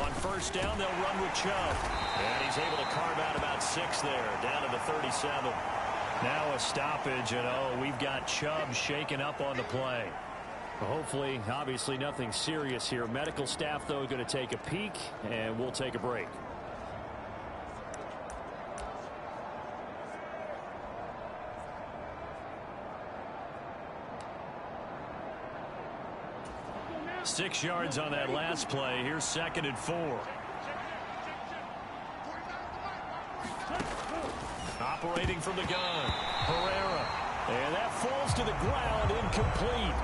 On first down, they'll run with Chubb. And he's able to carve out about 6 there, down to the 37. Now a stoppage, and we've got Chubb shaken up on the play. Hopefully, obviously nothing serious here. Medical staff, though, going to take a peek, and we'll take a break. Six yards on that last play. Here's 2nd and 4. Operating from the gun, Herrera. And that falls to the ground, incomplete.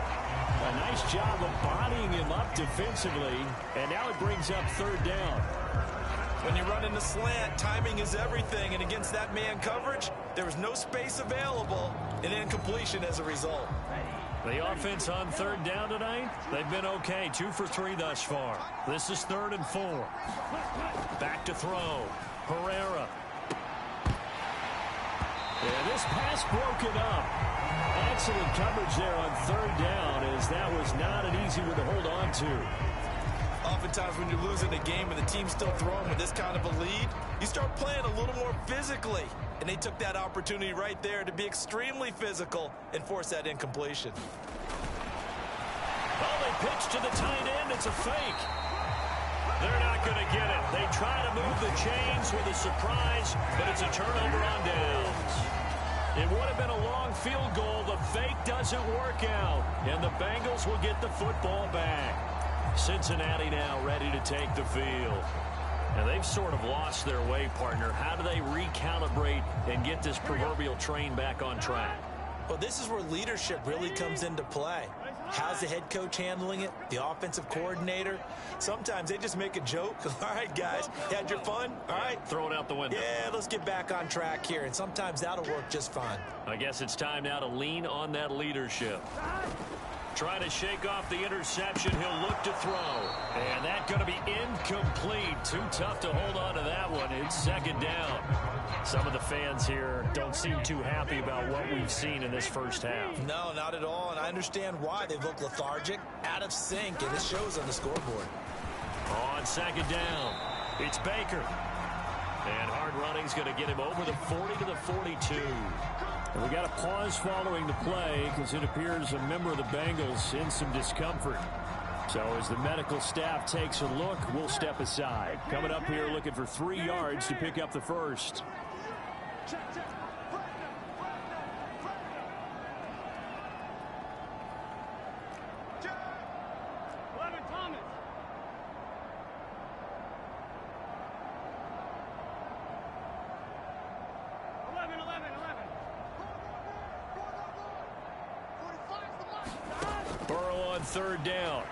A nice job of bodying him up defensively. And now it brings up 3rd down. When you run in the slant, timing is everything. And against that man coverage, there was no space available. An incompletion as a result. The offense on 3rd down tonight, they've been okay. 2 for 3 thus far. This is 3rd and 4. Back to throw. Herrera. And this pass broken up. Excellent coverage there on 3rd down, as that was not an easy one to hold on to. Oftentimes when you're losing a game and the team's still throwing with this kind of a lead, you start playing a little more physically. And they took that opportunity right there to be extremely physical and force that incompletion. Oh, they pitch to the tight end. It's a fake. They're not going to get it. They try to move the chains with a surprise, but it's a turnover on downs. It would have been a long field goal. The fake doesn't work out, and the Bengals will get the football back. Cincinnati now ready to take the field. And they've sort of lost their way, partner. How do they recalibrate and get this proverbial train back on track? Well, this is where leadership really comes into play. How's the head coach handling it? The offensive coordinator? Sometimes they just make a joke. All right, guys, had your fun? All right. Throw it out the window. Yeah, let's get back on track here. And sometimes that'll work just fine. I guess it's time now to lean on that leadership. Trying to shake off the interception. He'll look to throw. And that's going to be incomplete. Too tough to hold on to that one. It's 2nd down. Some of the fans here don't seem too happy about what we've seen in this first half. No, not at all. And I understand why. They look lethargic, out of sync, and it shows on the scoreboard. On 2nd down, it's Baker. And hard running's going to get him over the 40 to the 42. And we got a pause following the play because it appears a member of the Bengals in some discomfort. So as the medical staff takes a look, we'll step aside. Coming up here looking for 3 yards to pick up the first. Burrow on 3rd down.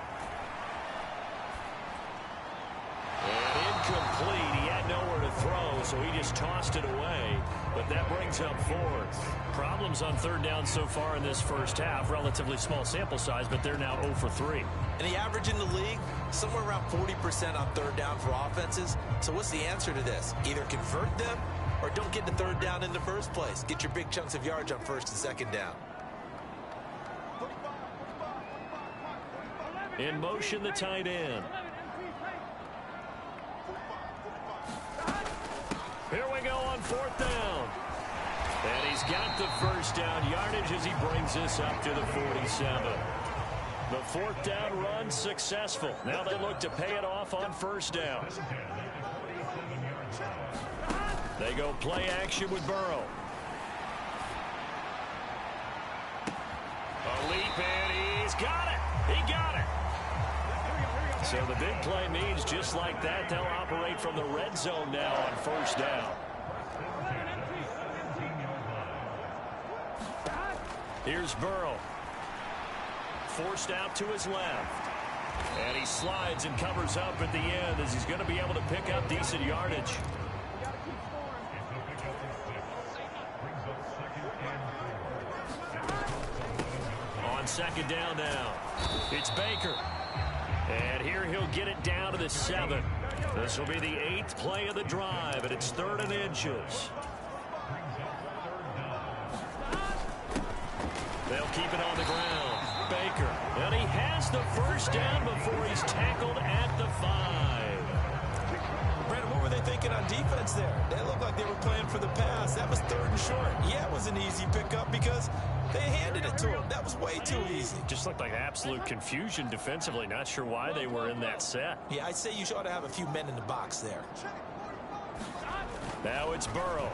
And incomplete. He had nowhere to throw, so he just tossed it away. But that brings up 4th. Problems on 3rd down so far in this first half. Relatively small sample size, but they're now 0 for 3. And the average in the league, somewhere around 40% on 3rd down for offenses. So what's the answer to this? Either convert them or don't get to 3rd down in the first place. Get your big chunks of yards on 1st and 2nd down. In motion, the tight end. Here we go on 4th down. And he's got the first down yardage as he brings this up to the 47. The 4th down run successful. Now they look to pay it off on 1st down. They go play action with Burrow. A leap, and he's got it. He got it. So the big play means just like that, they'll operate from the red zone now on 1st down. Here's Burrow. Forced out to his left. And he slides and covers up at the end as he's going to be able to pick up decent yardage. On 2nd down now, it's Baker. And here he'll get it down to the 7. This will be the 8th play of the drive, and it's 3rd and inches. They'll keep it on the ground. Baker, and he has the first down before he's tackled at the 5. Brandon, what were they thinking on defense there? They looked like they were playing for the pass. That was 3rd and short. Yeah, it was an easy pickup because they handed it to him. That was way too easy. Just looked like absolute confusion defensively. Not sure why they were in that set. Yeah, I'd say you ought to have a few men in the box there. Now it's Burrow.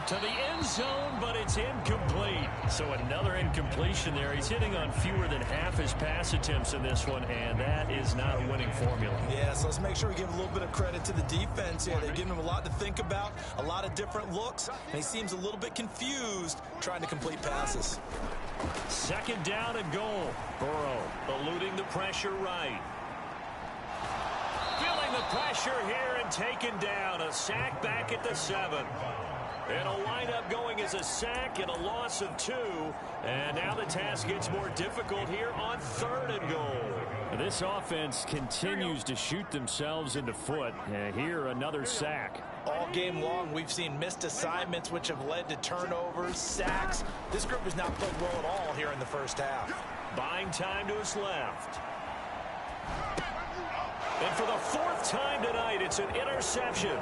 To the end zone, but it's incomplete. So another incompletion there. He's hitting on fewer than half his pass attempts in this one, and that is not a winning formula. Yeah, so let's make sure we give a little bit of credit to the defense here. They've given him a lot to think about, a lot of different looks, and he seems a little bit confused trying to complete passes. 2nd down and goal. Burrow eluding the pressure right. Feeling the pressure here and taken down. A sack back at the 7. And a lineup going as a sack and a loss of 2. And now the task gets more difficult here on 3rd and goal. This offense continues to shoot themselves in the foot. And here another sack. All game long, we've seen missed assignments, which have led to turnovers, sacks. This group has not played well at all here in the first half. Buying time to his left. And for the 4th time tonight, it's an interception.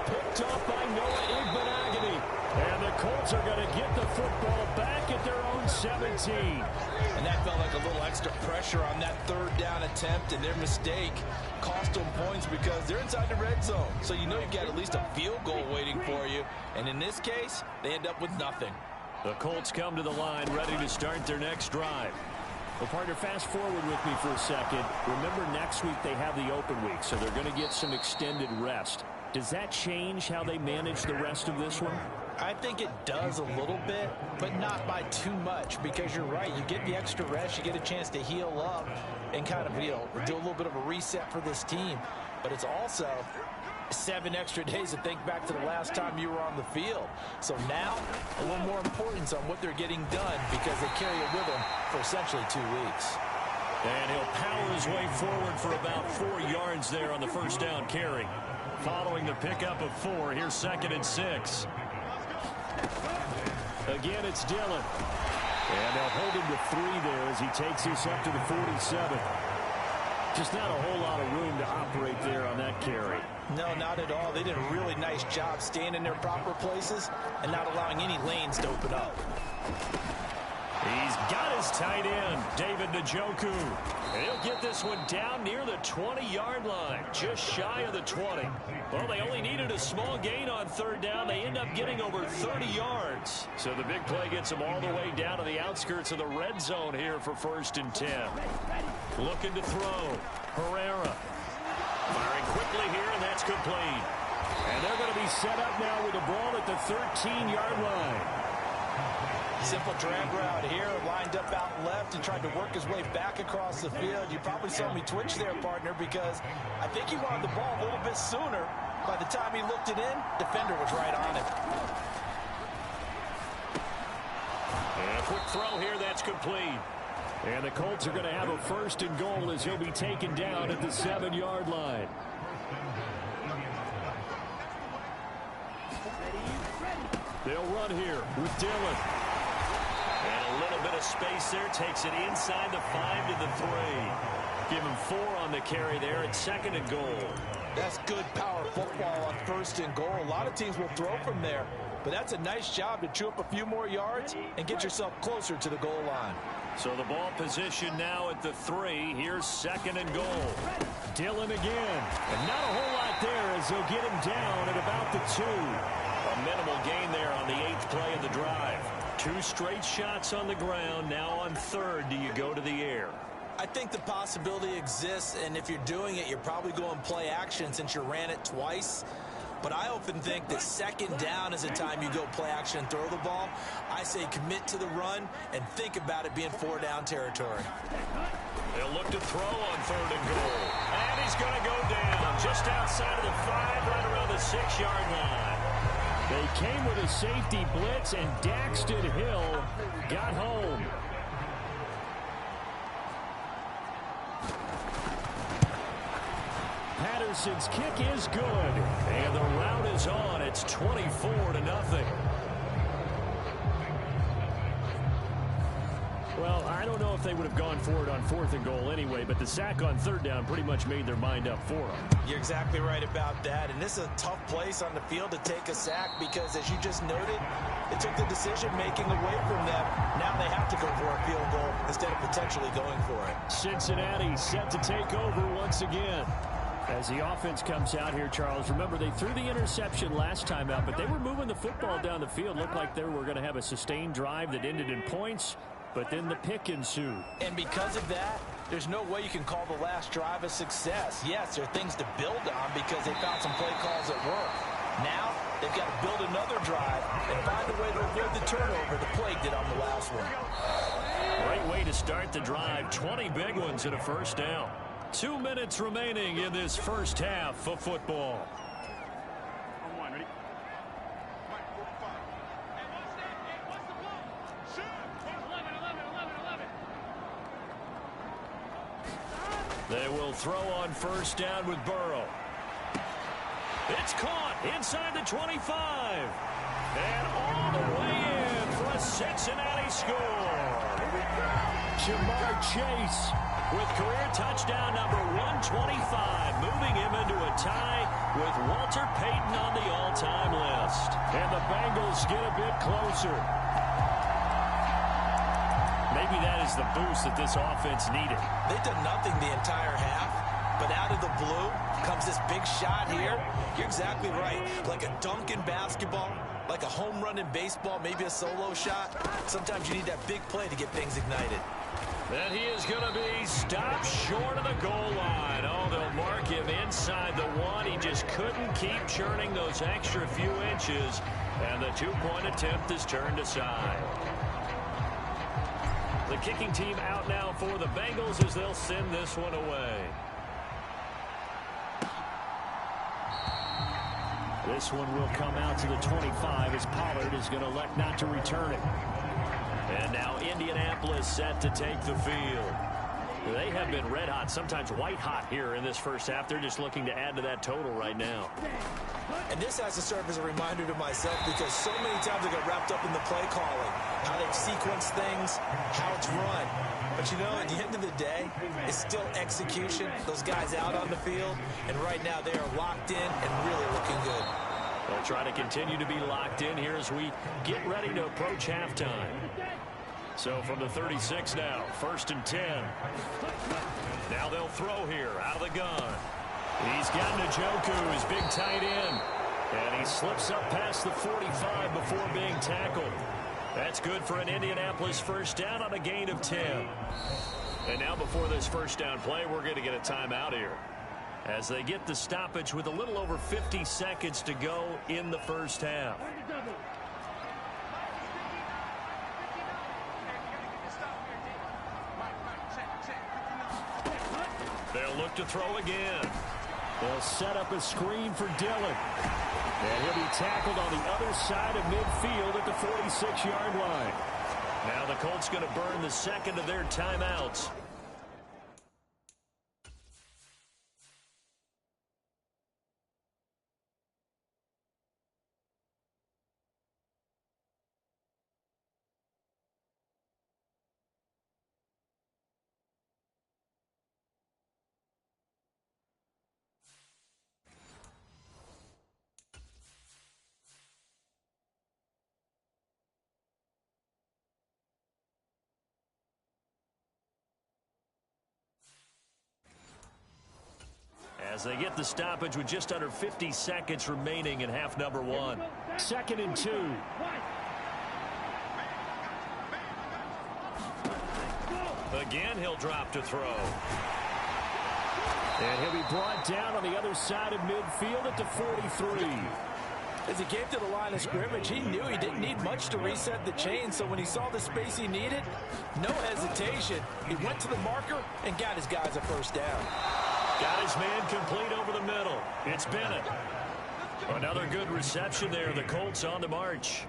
Picked off by Noah Igbenogany. And the Colts are going to get the football back at their own 17. And that felt like a little extra pressure on that 3rd down attempt, and their mistake cost them points because they're inside the red zone. So you know you've got at least a field goal waiting for you. And in this case, they end up with nothing. The Colts come to the line ready to start their next drive. Well, partner, fast forward with me for a second. Remember, next week they have the open week, so they're going to get some extended rest. Does that change how they manage the rest of this one? I think it does a little bit, but not by too much, because you're right. You get the extra rest, you get a chance to heal up and kind of, do a little bit of a reset for this team. But it's also 7 extra days to think back to the last time you were on the field. So now, a little more importance on what they're getting done because they carry it with them for essentially 2 weeks. And he'll power his way forward for about 4 yards there on the 1st down carry. Following the pickup of 4, here's 2nd and 6. Again, it's Dillon. And they'll hold him to 3 there as he takes this up to the 47. Just not a whole lot of room to operate there on that carry. No, not at all. They did a really nice job staying in their proper places and not allowing any lanes to open up. He's got his tight end, David Njoku. And he'll get this one down near the 20-yard line, just shy of the 20. Well, they only needed a small gain on 3rd down. They end up getting over 30 yards. So the big play gets them all the way down to the outskirts of the red zone here for 1st and 10. Looking to throw. Herrera. Firing quickly here, and that's complete. And they're going to be set up now with the ball at the 13-yard line. Simple drag route here, lined up out left and tried to work his way back across the field. You probably saw me twitch there, partner, because I think he wanted the ball a little bit sooner. By the time he looked it in, defender was right on it. And a quick throw here, that's complete. And the Colts are going to have a 1st and goal as he'll be taken down at the 7-yard line. They'll run here with Dillon. And a little bit of space there, takes it inside the 5 to the 3. Give him 4 on the carry there at 2nd and goal. That's good power football on 1st and goal. A lot of teams will throw from there, but that's a nice job to chew up a few more yards and get yourself closer to the goal line. So the ball position now at the 3. Here's 2nd and goal. Dillon again. And not a whole lot there as they'll get him down at about the 2. A minimal gain there on the 8th play of the drive. 2 straight shots on the ground. Now on 3rd, do you go to the air? I think the possibility exists, and if you're doing it, you're probably going play action since you ran it twice. But I often think that 2nd down is a time you go play action and throw the ball. I say commit to the run and think about it being 4-down territory. They'll look to throw on 3rd and goal. And he's going to go down just outside of the 5, right around the 6-yard line. They came with a safety blitz, and Daxton Hill got home. Patterson's kick is good, and the route is on. It's 24-0. Well, I don't know if they would have gone for it on 4th and goal anyway, but the sack on 3rd down pretty much made their mind up for them. You're exactly right about that, and this is a tough place on the field to take a sack because, as you just noted, it took the decision-making away from them. Now they have to go for a field goal instead of potentially going for it. Cincinnati set to take over once again. As the offense comes out here, Charles, remember they threw the interception last time out, but they were moving the football down the field. Looked like they were going to have a sustained drive that ended in points, but then the pick ensued. And because of that, there's no way you can call the last drive a success. Yes, there are things to build on because they found some play calls that work. Now, they've got to build another drive and find a way to avoid the turnover the play did on the last one. Great way to start the drive. 20 big ones and a first down. 2 minutes remaining in this first half of football. They will throw on first down with Burrow. It's caught inside the 25. And all the way in for a Cincinnati score. Jamar Chase with career touchdown number 125, moving him into a tie with Walter Payton on the all-time list. And the Bengals get a bit closer. Maybe that is the boost that this offense needed. They've done nothing the entire half, but out of the blue comes this big shot here. You're exactly right. Like a dunk in basketball, like a home run in baseball, maybe a solo shot. Sometimes you need that big play to get things ignited. And he is going to be stopped short of the goal line. Oh, they'll mark him inside the 1. He just couldn't keep churning those extra few inches, and the 2-point attempt is turned aside. The kicking team out now for the Bengals as they'll send this one away. This one will come out to the 25 as Pollard is going to elect not to return it. And now Indianapolis set to take the field. They have been red hot, sometimes white hot here in this first half. They're just looking to add to that total right now. And this has to serve as a reminder to myself because so many times I get wrapped up in the play calling, how they sequence things, how it's run. But, you know, at the end of the day, it's still execution. Those guys out on the field, and right now they are locked in and really looking good. They'll try to continue to be locked in here as we get ready to approach halftime. So from the 36 now, 1st and 10. Now they'll throw here out of the gun. He's got Njoku, his big tight end. And he slips up past the 45 before being tackled. That's good for an Indianapolis first down on a gain of 10. And now before this first down play, we're going to get a timeout here, as they get the stoppage with a little over 50 seconds to go in the first half. They'll look to throw again. They'll set up a screen for Dillon. And he'll be tackled on the other side of midfield at the 46-yard line. Now the Colts going to burn the second of their timeouts. As they get the stoppage with just under 50 seconds remaining in half number 1. 2nd and 2. Again, he'll drop to throw. And he'll be brought down on the other side of midfield at the 43. As he came to the line of scrimmage, he knew he didn't need much to reset the chain, so when he saw the space he needed, no hesitation. He went to the marker and got his guys a first down. Got his man complete over the middle. It's Bennett. Another good reception there. The Colts on the march.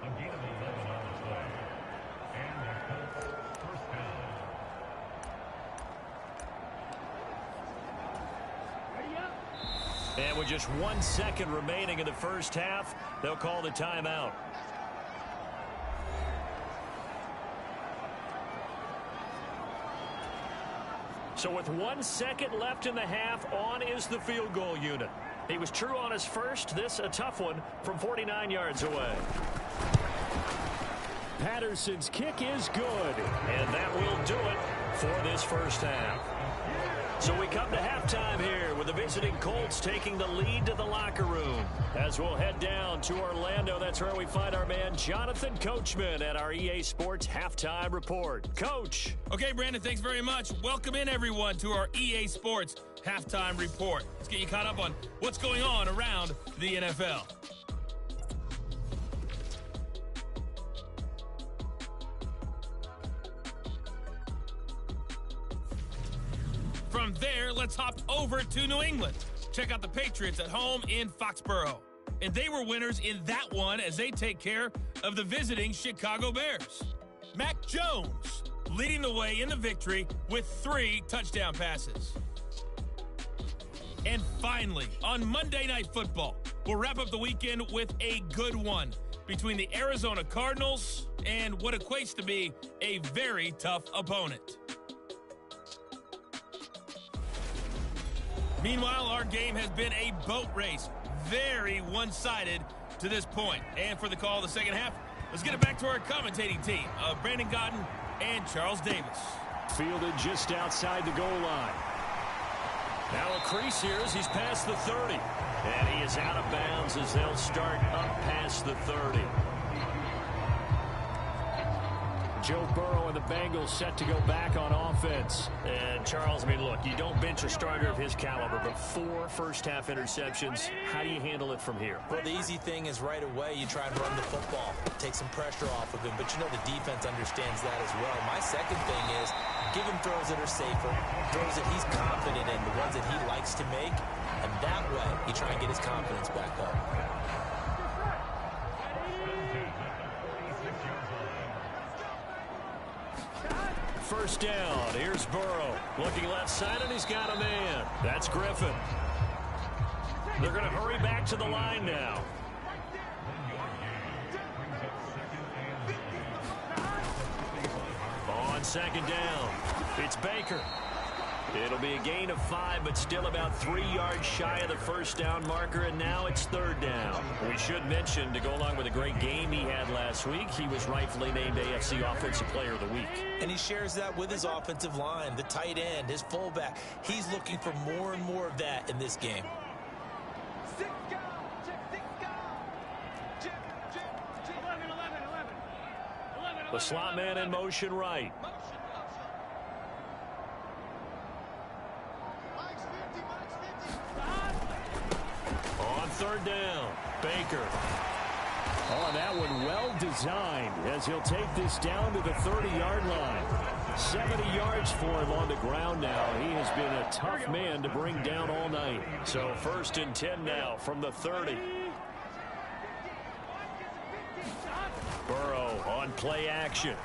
And with just 1 second remaining in the first half, they'll call the timeout. So with 1 second left in the half, on is the field goal unit. He was true on his first. This a tough one from 49 yards away. Patterson's kick is good, and that will do it for this first half. So we come to halftime here with the visiting Colts taking the lead to the locker room. As we'll head down to Orlando, that's where we find our man Jonathan Coachman at our EA Sports Halftime Report. Coach. Okay, Brandon, thanks very much. Welcome in, everyone, to our EA Sports Halftime Report. Let's get you caught up on what's going on around the NFL. From there, let's hop over to New England. Check out the Patriots at home in Foxborough. And they were winners in that one as they take care of the visiting Chicago Bears. Mac Jones leading the way in the victory with 3 touchdown passes. And finally, on Monday Night Football, we'll wrap up the weekend with a good one between the Arizona Cardinals and what equates to be a very tough opponent. Meanwhile, our game has been a boat race, very one-sided to this point. And for the call of the second half, let's get it back to our commentating team of Brandon Godden and Charles Davis. Fielded just outside the goal line. Now a crease here as he's past the 30. And he is out of bounds as they'll start up past the 30. Joe Burrow and the Bengals set to go back on offense. And Charles, I mean, look, you don't bench a starter of his caliber, but 4 first-half interceptions. How do you handle it from here? Well, the easy thing is right away you try and run the football, take some pressure off of him, but you know the defense understands that as well. My second thing is give him throws that are safer, throws that he's confident in, the ones that he likes to make, and that way you try and get his confidence back up. First down. Here's Burrow. Looking left side, and he's got a man. That's Griffin. They're going to hurry back to the line now. On second down, it's Baker. It'll be a gain of 5, but still about 3 yards shy of the first down marker, and now it's third down. We should mention, to go along with a great game he had last week, he was rightfully named AFC Offensive Player of the Week. And he shares that with his offensive line, the tight end, his fullback. He's looking for more and more of that in this game. The slot man in motion right. On third down, Baker. Oh, that one well designed as he'll take this down to the 30-yard line. 70 yards for him on the ground now. He has been a tough man to bring down all night. So first and 10 now from the 30. Burrow on play action.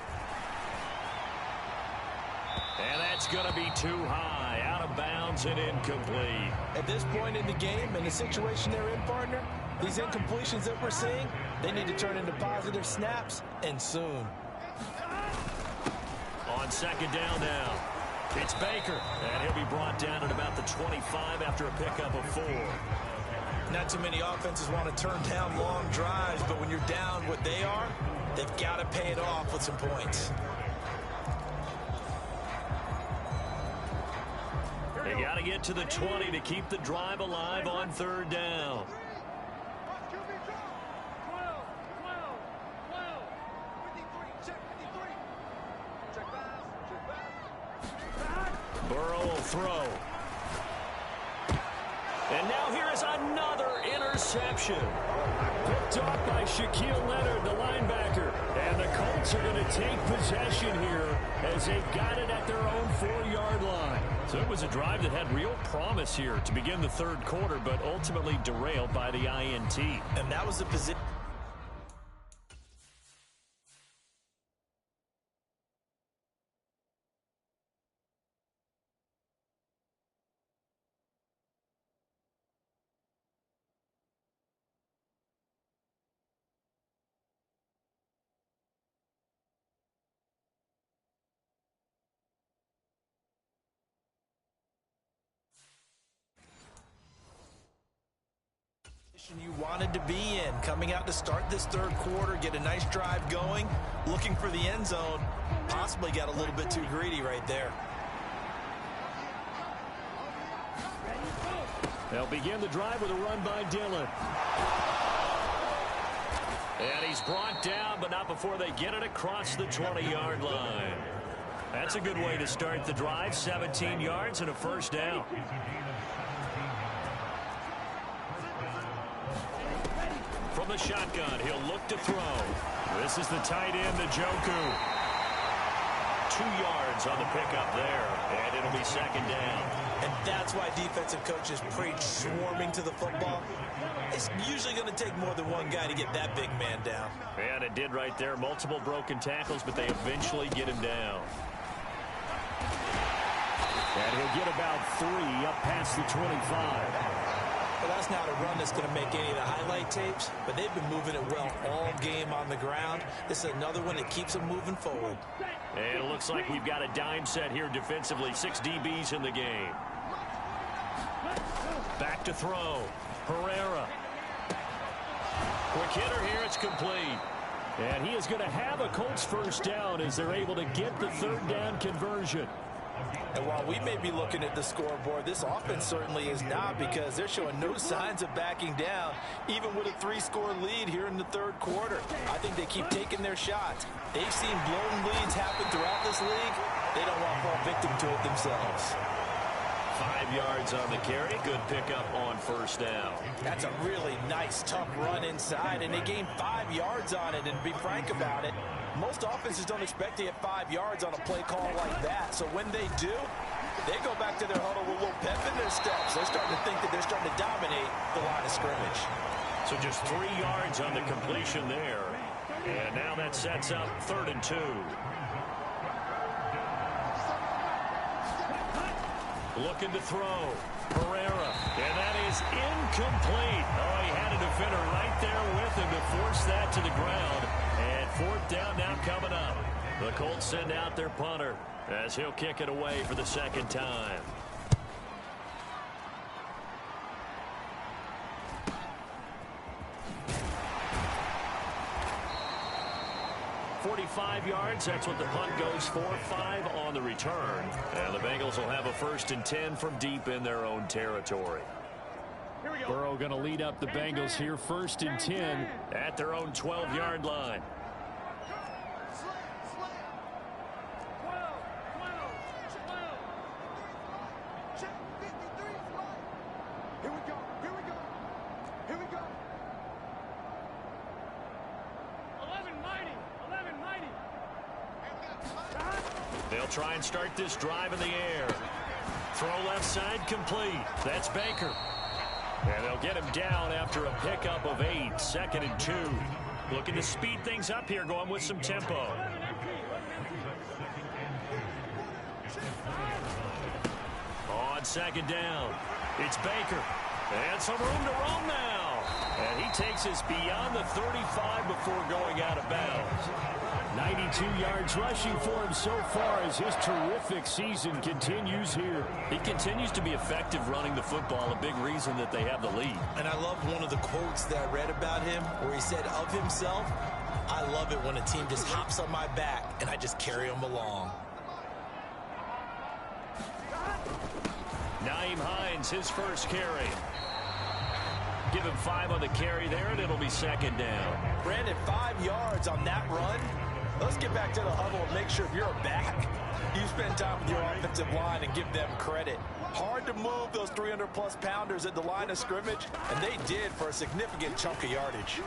And that's going to be too high. Out of bounds and incomplete. At this point in the game, in the situation they're in, partner, these incompletions that we're seeing, they need to turn into positive snaps, and soon. On second down now, it's Baker. And he'll be brought down at about the 25 after a pickup of 4. Not too many offenses want to turn down long drives, but when you're down what they are, they've got to pay it off with some points. They got to get to the 20 to keep the drive alive on third down. Burrow will throw. And now here is another interception. Picked off by Shaquille Leonard, the linebacker. And the Colts are going to take possession here as they've got it at their own 4-yard line. So it was a drive that had real promise here to begin the third quarter, but ultimately derailed by the INT. And that was the position. You wanted to be in, coming out to start this third quarter, get a nice drive going, looking for the end zone, possibly got a little bit too greedy right there. They'll begin the drive with a run by Dillon. And he's brought down, but not before they get it across the 20-yard line. That's a good way to start the drive, 17 yards and a first down. From the shotgun, he'll look to throw. This is the tight end, Njoku. 2 yards on the pickup there, and it'll be second down. And that's why defensive coaches preach swarming to the football. It's usually going to take more than one guy to get that big man down. And it did right there. Multiple broken tackles, but they eventually get him down. And he'll get about 3 up past the 25. Well, that's not a run that's going to make any of the highlight tapes, but they've been moving it well all game on the ground. This is another one that keeps them moving forward. And it looks like we've got a dime set here defensively. 6 DBs in the game. Back to throw. Herrera. Quick hitter here. It's complete. And he is going to have a Colts first down as they're able to get the third down conversion. And while we may be looking at the scoreboard, this offense certainly is not, because they're showing no signs of backing down, even with a 3-score lead here in the third quarter. I think they keep taking their shots. They've seen blown leads happen throughout this league. They don't want to fall victim to it themselves. 5 yards on the carry. Good pickup on first down. That's a really nice, tough run inside, and they gained 5 yards on it. And to be frank about it, most offenses don't expect to get 5 yards on a play call like that. So when they do, they go back to their huddle with a little pep in their steps. They're starting to think that they're starting to dominate the line of scrimmage. So just 3 yards on the completion there. And now that sets up 3rd and 2. Looking to throw. Herrera. And that is incomplete. Oh, he had a defender right there with him to force that to the ground. And 4th down now coming up. The Colts send out their punter as he'll kick it away for the second time. 45 yards. That's what the punt goes for. 5 on the return. And the Bengals will have a 1st and 10 from deep in their own territory. Burrow going to lead up the Bengals here. 1st and 10 at their own 12-yard line. They'll try and start this drive in the air. Throw left side complete. That's Baker. And they'll get him down after a pickup of 8. 2nd and 2. Looking to speed things up here, going with some tempo. On 2nd down, it's Baker. And some room to roam now. And he takes us beyond the 35 before going out of bounds. 92 yards rushing for him so far as his terrific season continues here. He continues to be effective running the football, a big reason that they have the lead. And I love one of the quotes that I read about him where he said of himself, "I love it when a team just hops on my back and I just carry them along." Nyheim Hines, his first carry. Give him 5 on the carry there, and it'll be 2nd down. Brandon, 5 yards on that run. Let's get back to the huddle and make sure if you're a back, you spend time with your offensive line and give them credit. Hard to move those 300-plus pounders at the line of scrimmage, and they did for a significant chunk of yardage.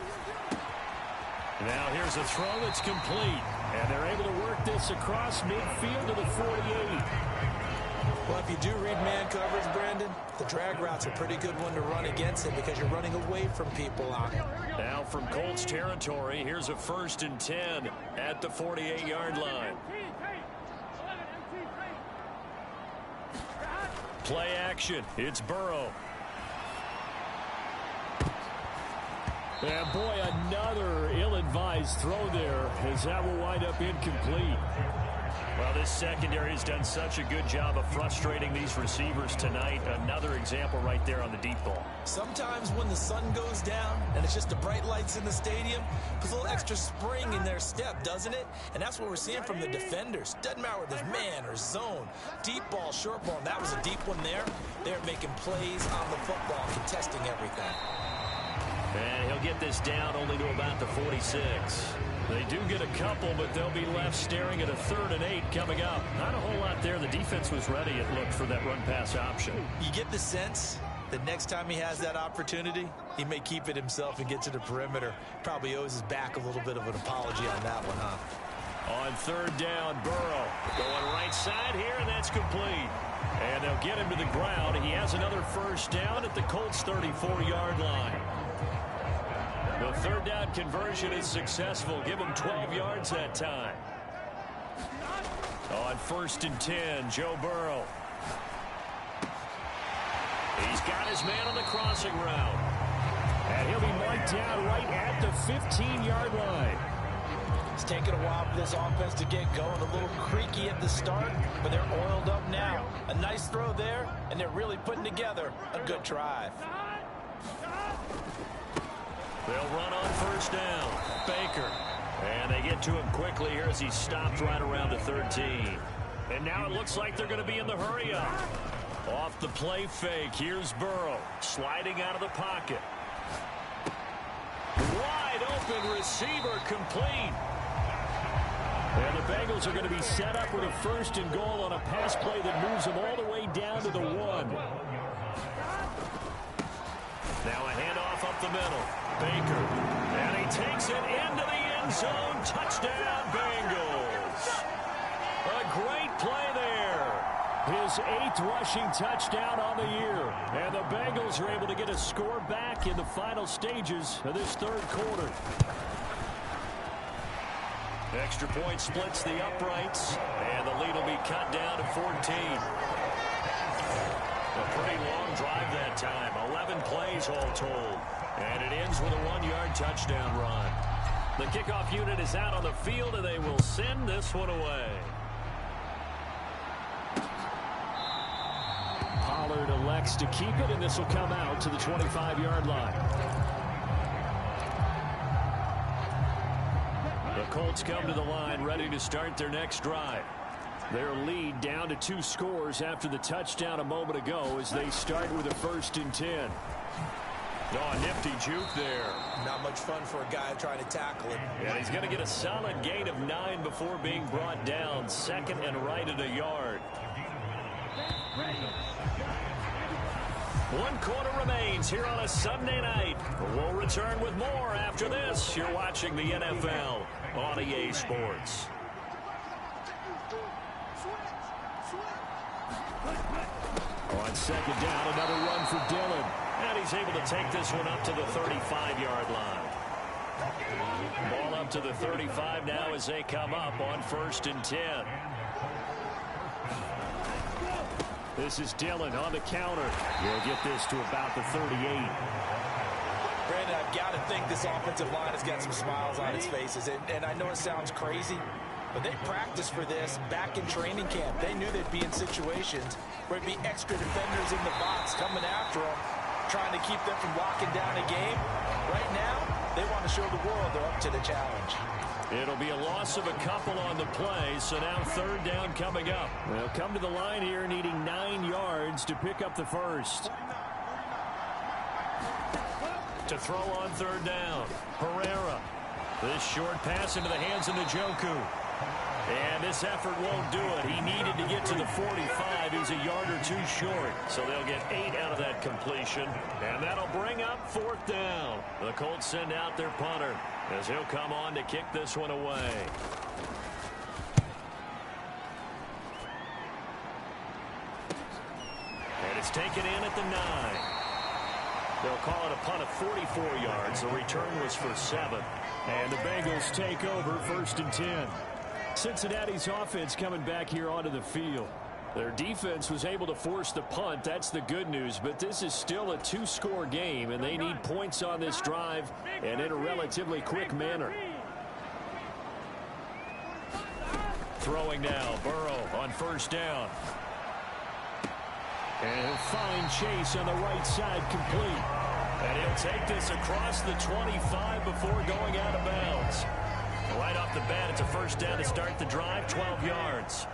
Now here's a throw that's complete, and they're able to work this across midfield to the 48. Well, if you do read man coverage, Brandon, the drag route's a pretty good one to run against it because you're running away from people on it. Now from Colts territory, here's a 1st and 10 at the 48-yard line. Play action. It's Burrow. And boy, another ill-advised throw there as that will wind up incomplete. Well, this secondary has done such a good job of frustrating these receivers tonight. Another example right there on the deep ball. Sometimes when the sun goes down and it's just the bright lights in the stadium, puts a little extra spring in their step, doesn't it? And that's what we're seeing from the defenders. Doesn't matter whether there's man or zone, deep ball, short ball. And that was a deep one there. They're making plays on the football, contesting everything. And he'll get this down only to about the 46. They do get a couple, but they'll be left staring at a 3rd and 8 coming up. Not a whole lot there. The defense was ready, it looked, for that run-pass option. You get the sense that next time he has that opportunity, he may keep it himself and get to the perimeter. Probably owes his back a little bit of an apology on that one, huh? On 3rd down, Burrow going right side here, and that's complete. And they'll get him to the ground. He has another 1st down at the Colts' 34-yard line. The 3rd down conversion is successful. Give him 12 yards that time. On 1st and 10, Joe Burrow. He's got his man on the crossing route. And he'll be marked down right at the 15-yard line. It's taken a while for this offense to get going. A little creaky at the start, but they're oiled up now. A nice throw there, and they're really putting together a good drive. They'll run on 1st down. Baker. And they get to him quickly here as he stopped right around the 13. And now it looks like they're going to be in the hurry-up. Off the play fake, here's Burrow. Sliding out of the pocket. Wide open receiver, complete. And the Bengals are going to be set up with a 1st and goal on a pass play that moves them all the way down to the 1. Now a handoff up the middle. Baker. And he takes it into the end zone. Touchdown, Bengals. A great play there. His 8th rushing touchdown on the year. And the Bengals are able to get a score back in the final stages of this 3rd quarter. Extra point splits the uprights. And the lead will be cut down to 14. A pretty long drive that time. 11 plays all told. And it ends with a 1-yard touchdown run. The kickoff unit is out on the field, and they will send this one away. Pollard elects to keep it, and this will come out to the 25-yard line. The Colts come to the line ready to start their next drive. Their lead down to 2 scores after the touchdown a moment ago as they start with a 1st and 10. Oh, nifty juke there. Not much fun for a guy trying to tackle him. And he's going to get a solid gain of 9 before being brought down. 2nd and right at a yard. 1 quarter remains here on a Sunday night. We'll return with more after this. You're watching the NFL on EA Sports. On 2nd down, another run for Dillon. And he's able to take this one up to the 35-yard line. Ball up to the 35 now as they come up on 1st and 10. This is Dillon on the counter. He'll get this to about the 38. Brandon, I've got to think this offensive line has got some smiles on its faces. And I know it sounds crazy, but they practiced for this back in training camp. They knew they'd be in situations where it'd be extra defenders in the box coming after them, trying to keep them from locking down a game. Right now, they want to show the world they're up to the challenge. It'll be a loss of a couple on the play, so now 3rd down coming up. They'll come to the line here needing 9 yards to pick up the 1st. To throw on 3rd down, Herrera. This short pass into the hands of Njoku. And this effort won't do it. He needed to get to the 45. He's a yard or 2 short. So they'll get 8 out of that completion. And that'll bring up 4th down. The Colts send out their punter as he'll come on to kick this one away. And it's taken in at the 9. They'll call it a punt of 44 yards. The return was for 7. And the Bengals take over 1st and 10. Cincinnati's offense coming back here onto the field. Their defense was able to force the punt. That's the good news. But this is still a 2-score game, and they need points on this drive and in a relatively quick manner. Throwing now, Burrow on first down. And he'll find Chase on the right side, complete. And he'll take this across the 25 before going out of bounds. Right off the bat, it's a first down to start the drive, 12 yards.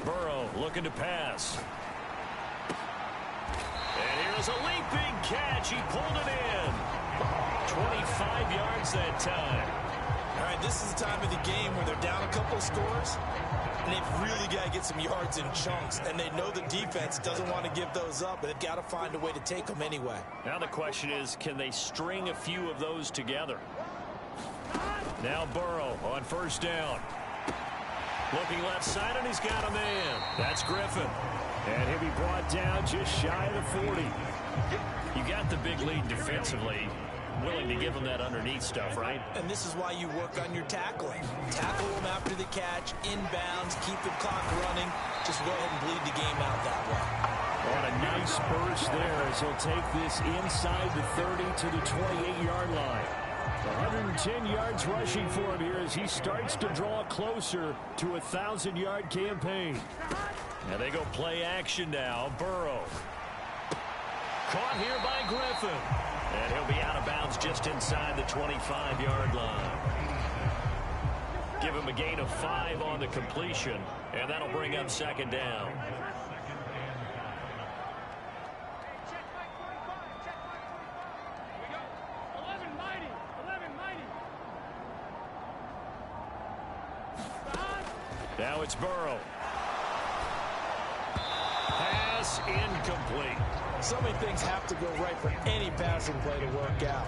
Burrow looking to pass. And here's a leaping catch. He pulled it in. 25 yards that time. All right, this is the time of the game where they're down a couple of scores, and they've really got to get some yards in chunks, and they know the defense doesn't want to give those up, but they've got to find a way to take them anyway. Now the question is, can they string a few of those together? Now Burrow on first down. Looking left side, and he's got a man. That's Griffin. And he'll be brought down just shy of the 40. You got the big lead defensively. Willing to give him that underneath stuff, right? And this is why you work on your tackling. Tackle him after the catch, inbounds, keep the clock running. Just go ahead and bleed the game out that way. What a nice burst there as he'll take this inside the 30 to the 28-yard line. 110 yards rushing for him here as he starts to draw closer to a 1,000-yard campaign. Now they go play action now. Burrow. Caught here by Griffin. And he'll be out of bounds just inside the 25-yard line. Give him a gain of 5 on the completion, and that'll bring up second down. Now it's Burrow. Pass incomplete. So many things have to go right for any passing play to work out.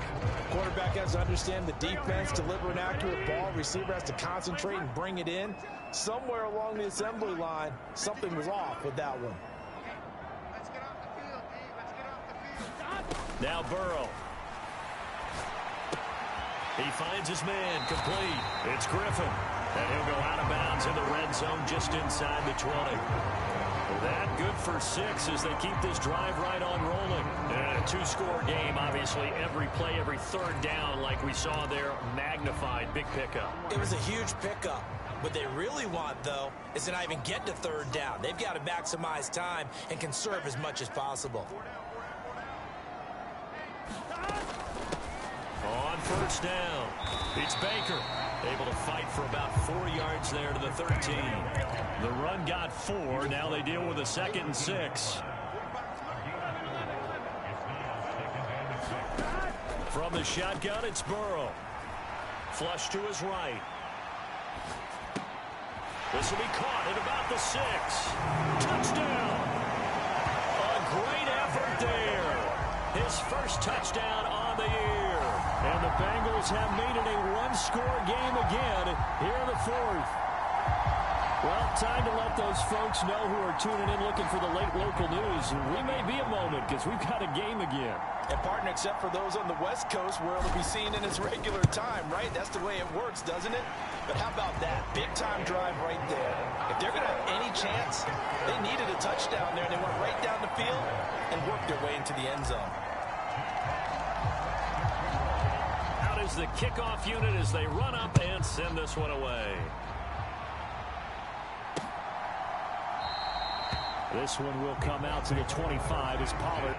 Quarterback has to understand the defense, deliver an accurate ball. Receiver has to concentrate and bring it in. Somewhere along the assembly line, something was off with that one. Let's get off the field, D. Let's get off the field. Now Burrow. He finds his man, complete. It's Griffin. And he'll go out of bounds in the red zone just inside the 20. That good for 6 as they keep this drive right on rolling. And a 2-score game, obviously, every play, every third down, like we saw there, magnified, big pickup. It was a huge pickup. What they really want, though, is to not even get to third down. They've got to maximize time and conserve as much as possible. On first down, it's Baker. Able to fight for about 4 yards there to the 13. The run got 4. Now they deal with a 2nd and 6. From the shotgun, it's Burrow. Flush to his right. This will be caught at about the 6. Touchdown. A great effort there. His first touchdown on the year. And the Bengals have made it a 1-score game again here in the 4th. Well, time to let those folks know who are tuning in looking for the late local news. We may be a moment because we've got a game again. And partner, except for those on the West Coast where it'll be seen in its regular time, right? That's the way it works, doesn't it? But how about that? Big-time drive right there. If they're going to have any chance, they needed a touchdown there, and they went right down the field and worked their way into the end zone. Out is the kickoff unit as they run up and send this one away. This one will come out to the 25 as Pollard.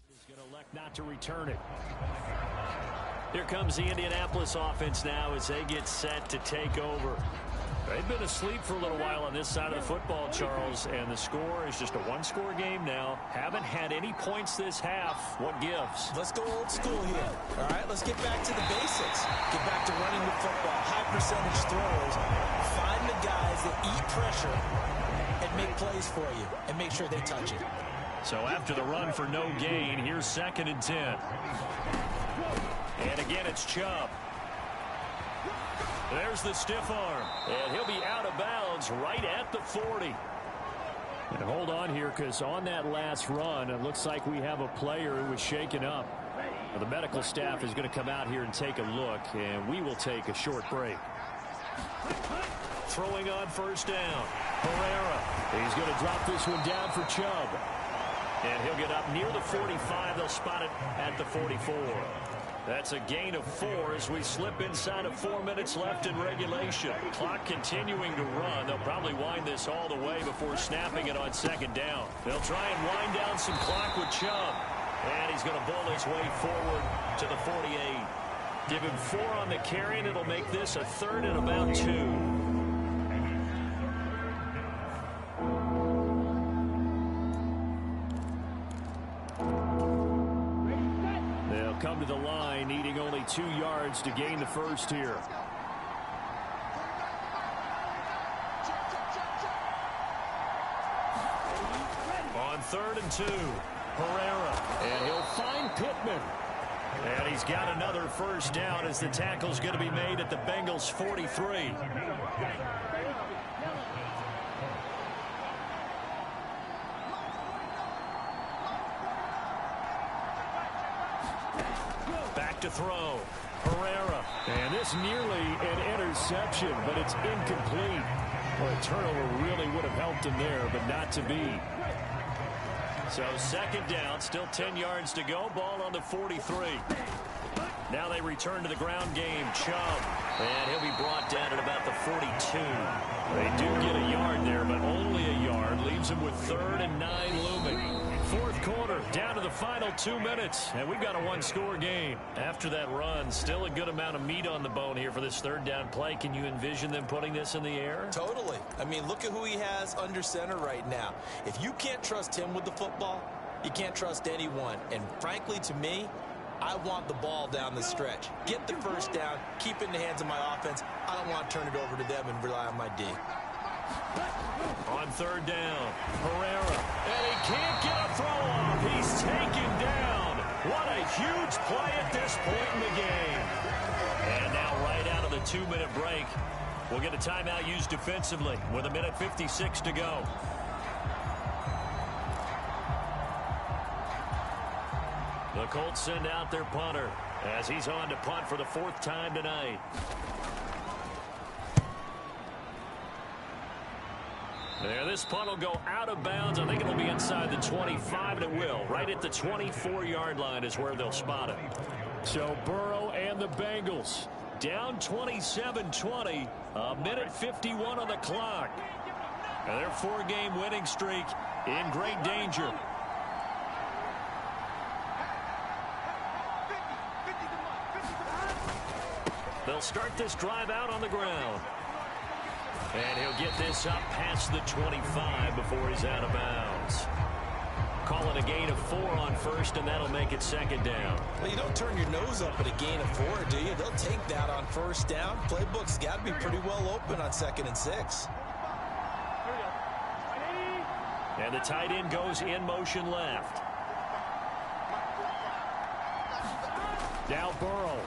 He's going to elect not to return it. Here comes the Indianapolis offense now as they get set to take over. They've been asleep for a little while on this side of the football, Charles, and the score is just a 1-score game now. Haven't had any points this half. What gives? Let's go old school here. All right, let's get back to the basics. Get back to running the football, high percentage throws. Find the guys that eat pressure and make plays for you and make sure they touch it. So after the run for no gain, here's 2nd and 10. And again, it's Chubb. There's the stiff arm, and he'll be out of bounds right at the 40. And hold on here, because on that last run, it looks like we have a player who was shaken up. Well, the medical staff is going to come out here and take a look, and we will take a short break. Throwing on first down. Herrera. He's going to drop this one down for Chubb. And he'll get up near the 45. They'll spot it at the 44. That's a gain of 4 as we slip inside of 4 minutes left in regulation. Clock continuing to run. They'll probably wind this all the way before snapping it on second down. They'll try and wind down some clock with Chubb. And he's going to bull his way forward to the 48. Give him 4 on the carry, and it'll make this a 3rd and about 2. Come to the line, needing only 2 yards to gain the first here. On 3rd and 2, Herrera, and he'll find Pittman. And he's got another first down as the tackle's going to be made at the Bengals' 43. Back to throw. Herrera. And this nearly an interception, but it's incomplete. Well, a turnover really would have helped him there, but not to be. So second down, still 10 yards to go. Ball on the 43. Now they return to the ground game. Chubb. And he'll be brought down at about the 42. They do get a yard there, but only a yard. Leaves him with 3rd and 9 looming. 4th quarter, down to the final 2 minutes, and we've got a 1-score game. After that run, still a good amount of meat on the bone here for this 3rd down play. Can you envision them putting this in the air? Totally. I mean, look at who he has under center right now. If you can't trust him with the football, you can't trust anyone. And frankly, to me, I want the ball down the stretch. Get the first down, keep it in the hands of my offense. I don't want to turn it over to them and rely on my D. On 3rd down, Herrera, and he can't get a throw off. He's taken down. What a huge play at this point in the game. And now right out of the 2-minute break, we'll get a timeout used defensively with 1:56 to go. The Colts send out their punter as he's on to punt for the 4th time tonight. There, this punt will go out of bounds. I think it'll be inside the 25, and it will. Right at the 24-yard line is where they'll spot it. So Burrow and the Bengals down 27-20, 1:51 on the clock. And their 4-game winning streak in great danger. They'll start this drive out on the ground. And he'll get this up past the 25 before he's out of bounds. Calling a gain of 4 on 1st, and that'll make it 2nd down. Well, you don't turn your nose up at a gain of 4, do you? They'll take that on 1st down. Playbook's got to be pretty well open on 2nd and 6. And the tight end goes in motion left. Now Burrow.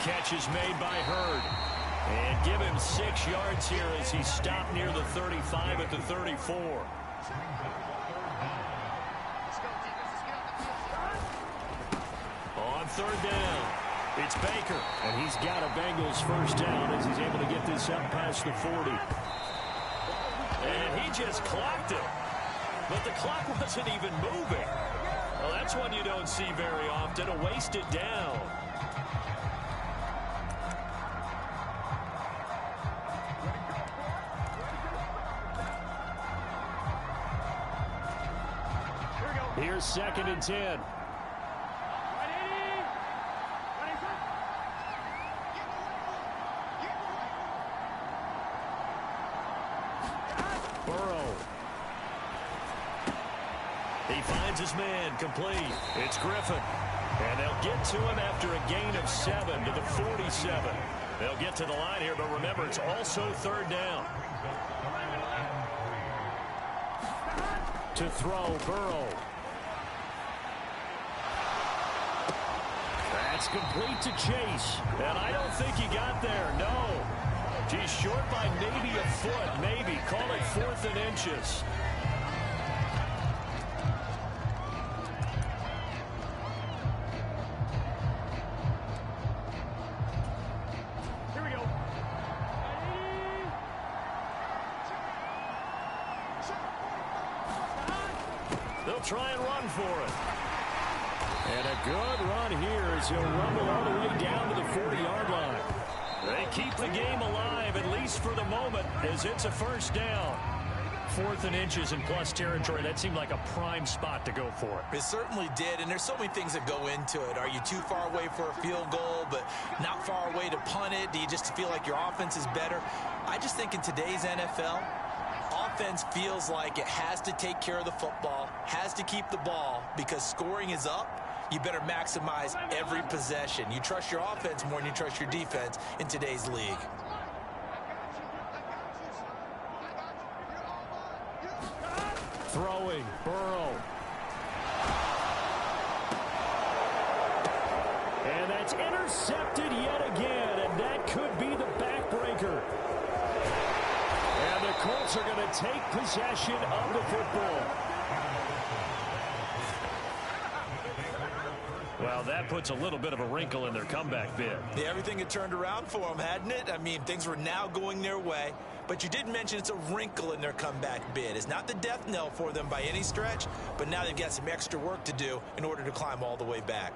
Catch is made by Hurd. And give him 6 yards here as he stopped near the 35 at the 34. On 3rd down, it's Baker. And he's got a Bengals first down as he's able to get this up past the 40. And he just clocked it. But the clock wasn't even moving. Well, that's one you don't see very often, a wasted down. Here's 2nd and 10. Burrow. He finds his man complete. It's Griffin. And they'll get to him after a gain of 7 to the 47. They'll get to the line here, but remember, it's also 3rd down. To throw, Burrow. That's complete to Chase. And I don't think he got there, no. He's short by maybe a foot, maybe. Call it 4th and inches. Here we go. They'll try and run for it. And a good run here as he'll rumble all the way down to the 40-yard line. They keep the game alive, at least for the moment, as it's a first down. 4th and inches in plus territory. That seemed like a prime spot to go for it. It certainly did, and there's so many things that go into it. Are you too far away for a field goal, but not far away to punt it? Do you just feel like your offense is better? I just think in today's NFL, offense feels like it has to take care of the football, has to keep the ball, because scoring is up. You better maximize every possession. You trust your offense more than you trust your defense in today's league. Throwing, Burrow. And that's intercepted yet again, and that could be the backbreaker. And the Colts are going to take possession of the football. Well, that puts a little bit of a wrinkle in their comeback bid. Yeah, everything had turned around for them, hadn't it? I mean, things were now going their way. But you did mention it's a wrinkle in their comeback bid. It's not the death knell for them by any stretch, but now they've got some extra work to do in order to climb all the way back.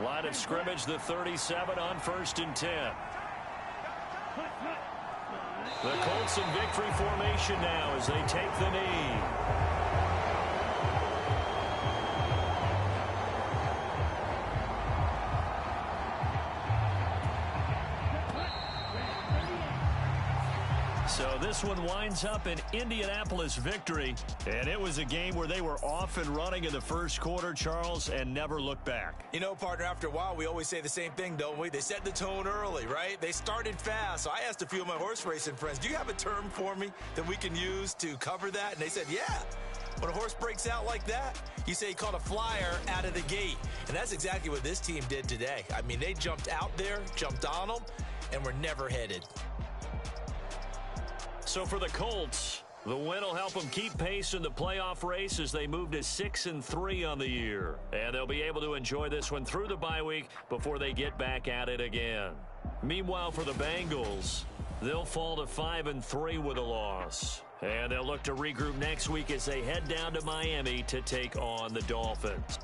Line of scrimmage, the 37 on 1st and 10. The Colts in victory formation now as they take the knee. So this one winds up an Indianapolis victory, and it was a game where they were off and running in the first quarter, Charles, and never looked back. You know, partner, after a while, we always say the same thing, don't we? They set the tone early, right? They started fast. So I asked a few of my horse racing friends, do you have a term for me that we can use to cover that? And they said, yeah. When a horse breaks out like that, you say he caught a flyer out of the gate. And that's exactly what this team did today. I mean, they jumped out there, jumped on them, and were never headed. So for the Colts, the win will help them keep pace in the playoff race as they move to 6-3 on the year. And they'll be able to enjoy this one through the bye week before they get back at it again. Meanwhile, for the Bengals, they'll fall to 5-3 with a loss. And they'll look to regroup next week as they head down to Miami to take on the Dolphins.